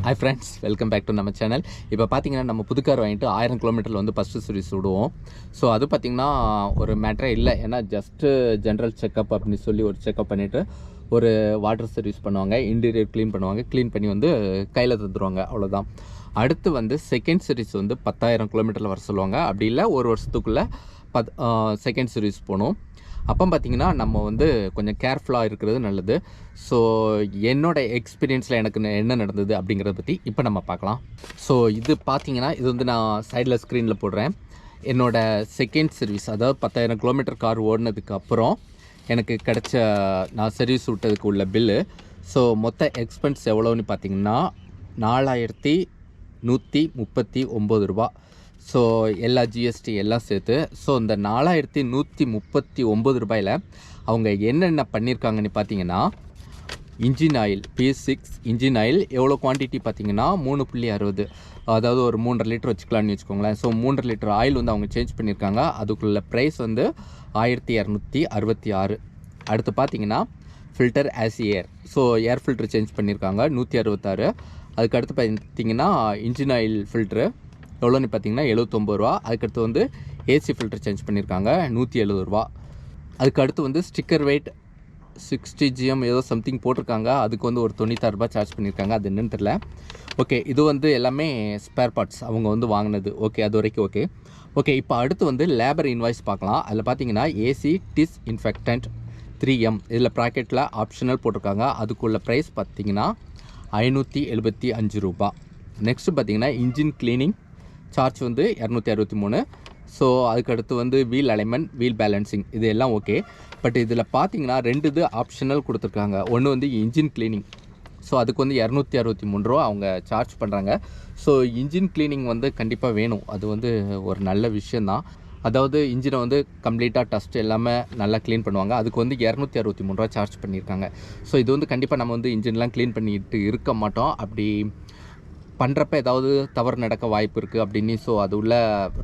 Hi friends, welcome back to நம்ம channel. இப்போ பார்த்தீங்கன்னா நம்ம புது கார் வாங்கிட்டு 1000 கிலோமீட்டரில் வந்து ஃபஸ்ட்டு சர்வீஸ் விடுவோம். ஸோ அது பார்த்திங்கன்னா ஒரு மேட்டரே இல்லை. ஏன்னா ஜஸ்ட்டு ஜென்ரல் செக்கப் அப்படின்னு சொல்லி ஒரு செக்கப் பண்ணிவிட்டு ஒரு வாட்டர் சர்வீஸ் பண்ணுவாங்க, இன்டீரியர் க்ளீன் பண்ணுவாங்க, க்ளீன் பண்ணி வந்து கையில் தந்துடுவாங்க, அவ்வளோதான். அடுத்து வந்து செகண்ட் சர்வீஸ் வந்து 10,000 கிலோமீட்டரில் வர சொல்லுவாங்க. அப்படி இல்லை ஒரு வருஷத்துக்குள்ளே செகண்ட் சர்வீஸ் போகணும். அப்போ பார்த்திங்கன்னா நம்ம வந்து கொஞ்சம் கேர்ஃபுல்லாக இருக்கிறது நல்லது. ஸோ என்னோடய எக்ஸ்பீரியன்ஸில் எனக்கு என்ன நடந்தது அப்படிங்கிறத பற்றி இப்போ நம்ம பார்க்கலாம். ஸோ இது பார்த்திங்கன்னா இது வந்து நான் சைடில் ஸ்க்ரீனில் போடுறேன். என்னோடய செகண்ட் சர்வீஸ், அதாவது 10,000 கிலோமீட்டர் கார் ஓடினதுக்கு அப்புறம் எனக்கு கிடைச்ச நான் சர்வீஸ் விட்டதுக்கு உள்ள பில்லு. ஸோ மொத்த எக்ஸ்பென்ஸ் எவ்வளோன்னு பார்த்திங்கன்னா 4,139 ரூபா. ஸோ எல்லா ஜிஎஸ்டி எல்லாம் சேர்த்து. ஸோ இந்த 4,139 ரூபாயில் அவங்க என்னென்ன பண்ணியிருக்காங்கன்னு பார்த்தீங்கன்னா, engine oil P6 engine oil எவ்வளோ குவான்டிட்டி பார்த்தீங்கன்னா 3.60, அதாவது ஒரு 3.5 லிட்டர் வச்சுக்கலான்னு வச்சுக்கோங்களேன். ஸோ 3.5 லிட்டர் ஆயில் வந்து அவங்க சேஞ்ச் பண்ணியிருக்காங்க. அதுக்குள்ள ப்ரைஸ் வந்து 1,266. அடுத்து பார்த்தீங்கன்னா ஃபில்டர் ஆஸ் ஏர், ஸோ ஏர் ஃபில்டர் சேஞ்ச் பண்ணியிருக்காங்க 166. அதுக்கடுத்து பார்த்தீங்கன்னா இன்ஜின் ஆயில் ஃபில்ட்ரு எவ்வளோன்னு பார்த்தீங்கன்னா 79 ரூபா. அதுக்கடுத்து வந்து ஏசி ஃபில்டர் சேஞ்ச் பண்ணியிருக்காங்க 170 ரூபா. அதுக்கடுத்து வந்து ஸ்டிக்கர் வெயிட் 60 GM ஏதோ சம்திங் போட்டிருக்காங்க, அதுக்கு வந்து ஒரு 96 ரூபா சார்ஜ் பண்ணியிருக்காங்க. அது என்னன்னு தெரியல. ஓகே, இது வந்து எல்லாமே ஸ்பேர் பார்ட்ஸ் அவங்க வந்து வாங்கினது. ஓகே, அது வரைக்கும் ஓகே. ஓகே, இப்போ அடுத்து வந்து லேபர் இன்வாய்ஸ் பார்க்கலாம். அதில் பார்த்தீங்கன்னா ஏசி டிஸ்இன்ஃபெக்டன்ட் 3M இதில் ப்ராக்கெட்டில் ஆப்ஷனல் போட்டிருக்காங்க. அதுக்குள்ள ப்ரைஸ் பார்த்தீங்கன்னா 575 ரூபா. நெக்ஸ்ட்டு பார்த்தீங்கன்னா இன்ஜின் க்ளீனிங் சார்ஜ் வந்து 263. ஸோ அதுக்கடுத்து வந்து வீல் அலைன்மெண்ட், வீல் பேலன்சிங் இது எல்லாம் ஓகே. பட் இதில் பார்த்தீங்கன்னா 2 இது ஆப்ஷனல் கொடுத்துருக்காங்க. ஒன்று வந்து இன்ஜின் க்ளீனிங், ஸோ அதுக்கு வந்து 263 ரூபா அவங்க சார்ஜ் பண்ணுறாங்க. ஸோ இன்ஜின் க்ளீனிங் வந்து கண்டிப்பாக வேணும், அது வந்து ஒரு நல்ல விஷயந்தான். அதாவது இன்ஜினை வந்து கம்ப்ளீட்டாக டஸ்ட் எல்லாமே நல்லா க்ளீன் பண்ணுவாங்க. அதுக்கு வந்து 263 ரூபா சார்ஜ் பண்ணியிருக்காங்க. ஸோ இது வந்து கண்டிப்பாக நம்ம வந்து இன்ஜின்லாம் க்ளீன் பண்ணிட்டு இருக்க மாட்டோம். அப்படி பண்ணுறப்ப ஏதாவது தவறு நடக்க வாய்ப்பு இருக்குது அப்படின்னு. ஸோ அது உள்ள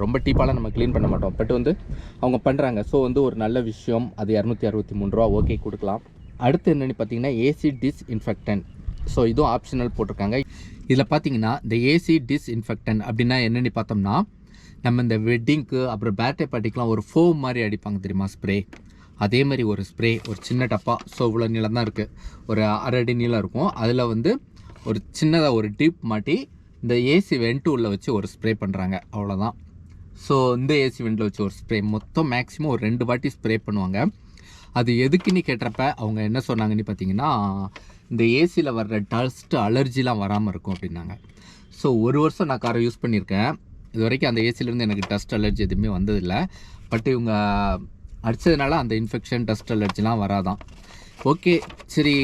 ரொம்ப டீப்பாலாம் நம்ம க்ளீன் பண்ண மாட்டோம். பட் வந்து அவங்க பண்ணுறாங்க. ஸோ வந்து ஒரு நல்ல விஷயம். அது 263 ரூபா ஓகே கொடுக்கலாம். அடுத்து என்னென்னு பார்த்தீங்கன்னா ஏசி டிஸ்இன்ஃபெக்டன்ட். ஸோ இதுவும் ஆப்ஷனல் போட்டிருக்காங்க. இதில் பார்த்தீங்கன்னா இந்த ஏசி டிஸ்இன்ஃபெக்டன்ட் அப்படின்னா என்னென்னு பார்த்தோம்னா, நம்ம இந்த வெட்டிங்க்கு அப்புறம் பேர்த்டே பார்ட்டிக்கெலாம் ஒரு ஃபோம் மாதிரி அடிப்பாங்க தெரியுமா, ஸ்ப்ரே. அதே மாதிரி ஒரு ஸ்ப்ரே, ஒரு சின்ன டப்பா. ஸோ இவ்வளோ நீளம் தான் இருக்குது, ஒரு 1/2 அடி நீளம் இருக்கும். அதில் வந்து ஒரு சின்னதாக ஒரு டிப் மாட்டி இந்த ஏசி வெண்ட் உள்ள வச்சு ஒரு ஸ்ப்ரே பண்ணுறாங்க, அவ்வளோதான். ஸோ இந்த ஏசி வெண்டில் வச்சு ஒரு ஸ்ப்ரே மொத்தம் மேக்ஸிமம் ஒரு 2 வாட்டி ஸ்ப்ரே பண்ணுவாங்க. அது எதுக்குன்னு கேட்டப்ப அவங்க என்ன சொன்னாங்கன்னு பார்த்தீங்கன்னா, இந்த ஏசியில் வர்ற டஸ்ட்டு அலர்ஜிலாம் வராமல் இருக்கும் அப்படின்னாங்க. ஸோ 1 வருஷம் நான் காரை யூஸ் பண்ணியிருக்கேன். இது வரைக்கும் அந்த ஏசிலேருந்து எனக்கு டஸ்ட் அலர்ஜி எதுவுமே வந்ததில்லை. பட் இவங்க அடித்ததுனால அந்த இன்ஃபெக்ஷன் டஸ்ட் அலர்ஜிலாம் வராதான். ஓகே, சரி,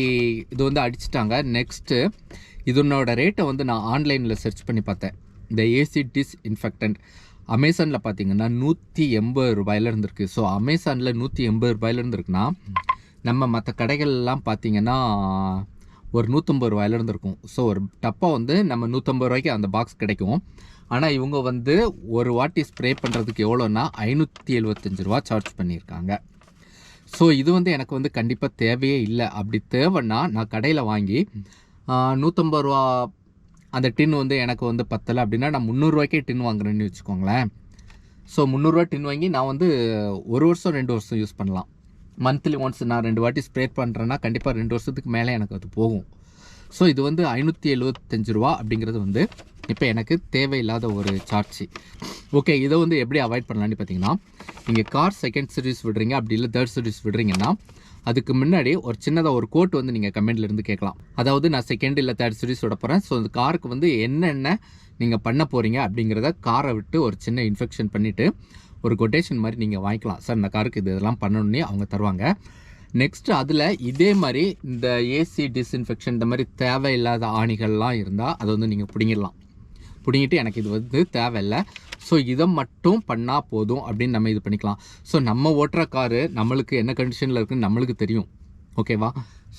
இது வந்து அடிச்சிட்டாங்க. நெக்ஸ்ட்டு இதனோட ரேட்டை வந்து நான் ஆன்லைனில் சர்ச் பண்ணி பார்த்தேன். இந்த ஏசி டிஸ்இன்ஃபெக்டன்ட் அமேசானில் பார்த்தீங்கன்னா 180 ரூபாயிலேருந்து இருக்குது. ஸோ அமேசானில் 180 ரூபாயிலேருந்து இருக்குன்னா, நம்ம மற்ற கடைகள்லாம் பார்த்தீங்கன்னா ஒரு 150 ரூபாயிலேருந்து இருக்கும். ஸோ ஒரு டப்பா வந்து நம்ம 150 ரூபாய்க்கு அந்த பாக்ஸ் கிடைக்கும். ஆனால் இவங்க வந்து ஒரு வாட்டி ஸ்ப்ரே பண்ணுறதுக்கு எவ்வளோன்னா 575 ரூபா சார்ஜ் பண்ணியிருக்காங்க. ஸோ இது வந்து எனக்கு வந்து கண்டிப்பாக தேவையே இல்லை. அப்படி தேவைன்னா நான் கடையில் வாங்கி 150 ரூபா அந்த டின் வந்து எனக்கு வந்து பத்தலை அப்படின்னா நான் 300 ரூபாய்க்கே டின் வாங்குறேன்னு வச்சுக்கோங்களேன். ஸோ 300 ரூபா டின் வாங்கி நான் வந்து 1 வருஷம் 2 வருஷம் யூஸ் பண்ணலாம். மந்த்லி ஒன்ஸ் நான் 2 வாட்டி ஸ்ப்ரே பண்ணுறேன்னா கண்டிப்பாக 2 வருஷத்துக்கு மேலே எனக்கு அது போகும். ஸோ இது வந்து 575 ரூபா அப்படிங்கிறது வந்து இப்போ எனக்கு தேவையில்லாத ஒரு சார்ஜ். ஓகே, இதை வந்து எப்படி அவாய்ட் பண்ணலான்னு பார்த்தீங்கன்னா, நீங்கள் கார் செகண்ட் சர்வீஸ் விடுறீங்க, அப்படி இல்லை தேர்ட் சர்வீஸ் விடுறீங்கன்னா அதுக்கு முன்னாடி ஒரு சின்னதாக ஒரு கோட் வந்து நீங்கள் கமெண்ட்லேருந்து கேட்கலாம். அதாவது நான் செகண்ட் இல்லை தேர்ட் சர்வீஸ் விட போகிறேன், ஸோ அந்த காருக்கு வந்து என்னென்ன நீங்கள் பண்ண போகிறீங்க அப்படிங்கிறத காரை விட்டு ஒரு சின்ன இன்ஃபெக்ஷன் பண்ணிவிட்டு ஒரு கொட்டேஷன் மாதிரி நீங்கள் வாங்கிக்கலாம். சார் இந்த காருக்கு இதெல்லாம் பண்ணணுன்னே அவங்க தருவாங்க. நெக்ஸ்ட்டு அதில் இதே மாதிரி இந்த ஏசி டிஸ்இன்ஃபெக்ஷன் இந்த மாதிரி தேவையில்லாத ஆணிகள்லாம் இருந்தால் அதை வந்து நீங்கள் பிடிங்கிட்டு எனக்கு இது வந்து தேவையில்லை, ஸோ இதை மட்டும் பண்ணால் போதும் அப்படின்னு நம்ம இது பண்ணிக்கலாம். ஸோ நம்ம ஓட்டுற காரு நம்மளுக்கு என்ன கண்டிஷனில் இருக்குன்னு நம்மளுக்கு தெரியும், ஓகேவா?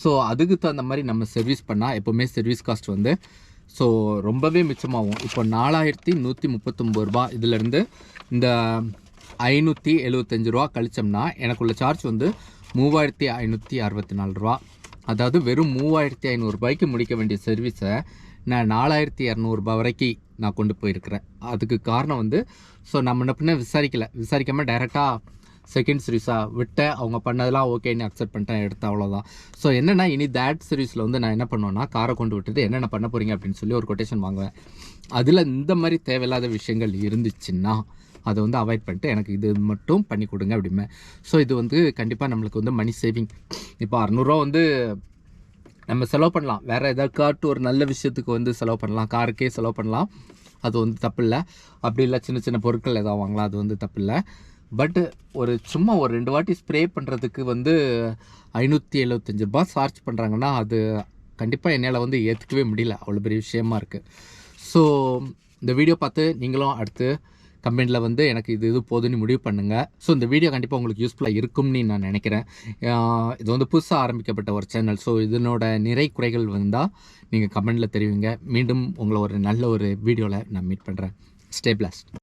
ஸோ அதுக்கு தகுந்த மாதிரி நம்ம சர்வீஸ் பண்ணால் எப்போவுமே சர்வீஸ் காஸ்ட் வந்து ஸோ ரொம்பவே மிச்சமாகும். இப்போ 4,139 ரூபா இதிலேருந்து இந்த 575 ரூபா கழிச்சோம்னா எனக்குள்ள சார்ஜ் வந்து 3,564 ரூபா. அதாவது வெறும் 3,500 ரூபாய்க்கு முடிக்க வேண்டிய சர்வீஸை நான் 4200 வரைக்கும் நான் கொண்டு போயிருக்கிறேன். அதுக்கு காரணம் வந்து ஸோ நான் முன்ன பின்ன விசாரிக்காமல் டைரெக்டாக செகண்ட் சீரீஸாக விட்டேன். அவங்க பண்ணதெல்லாம் ஓகேன்னு அக்செப்ட் பண்ணிட்டேன், எடுத்தேன், அவ்வளோதான். ஸோ என்னென்னா இனி தேட் சீரீஸில் வந்து நான் என்ன பண்ணுவேன்னா காரை கொண்டு விட்டுட்டு என்னென்ன பண்ண போகிறீங்க அப்படின்னு சொல்லி ஒரு கொட்டேஷன் வாங்குவேன். அதில் இந்த மாதிரி தேவையில்லாத விஷயங்கள் இருந்துச்சுன்னா அதை வந்து அவாய்ட் பண்ணிட்டு எனக்கு இது மட்டும் பண்ணி கொடுங்க அப்படிமே. ஸோ இது வந்து கண்டிப்பாக நம்மளுக்கு வந்து மணி சேவிங். இப்போ 600 வந்து நம்ம செலவு பண்ணலாம், வேறு எதாக்காட்டு ஒரு நல்ல விஷயத்துக்கு வந்து செலவு பண்ணலாம், காருக்கே செலவு பண்ணலாம், அது வந்து தப்பு இல்லை. அப்படி இல்லை சின்ன சின்ன பொருட்கள் எதாவது வாங்கலாம், அது வந்து தப்பு இல்லை. பட்டு ஒரு சும்மா ஒரு 2 வாட்டி ஸ்ப்ரே பண்ணுறதுக்கு வந்து 575 ரூபா சார்ஜ் பண்ணுறாங்கன்னா அது கண்டிப்பாக என்னால் வந்து ஏற்றுக்கவே முடியல, அவ்வளோ பெரிய விஷயமா இருக்குது. ஸோ இந்த வீடியோ பார்த்து நீங்களும் அடுத்து கமெண்டில் வந்து எனக்கு இது போதுன்னு முடிவு பண்ணுங்கள். ஸோ இந்த வீடியோ கண்டிப்பாக உங்களுக்கு யூஸ்ஃபுல்லாக இருக்கும்னு நான் நினைக்கிறேன். இது வந்து புதுசாக ஆரம்பிக்கப்பட்ட ஒரு சேனல். ஸோ இதனோட நிறை குறைகள் வந்தால் நீங்கள் கமெண்டில் தெரிவிங்க. மீண்டும் உங்களை ஒரு நல்ல ஒரு வீடியோவில் நான் மீட் பண்ணுறேன். Stay blessed.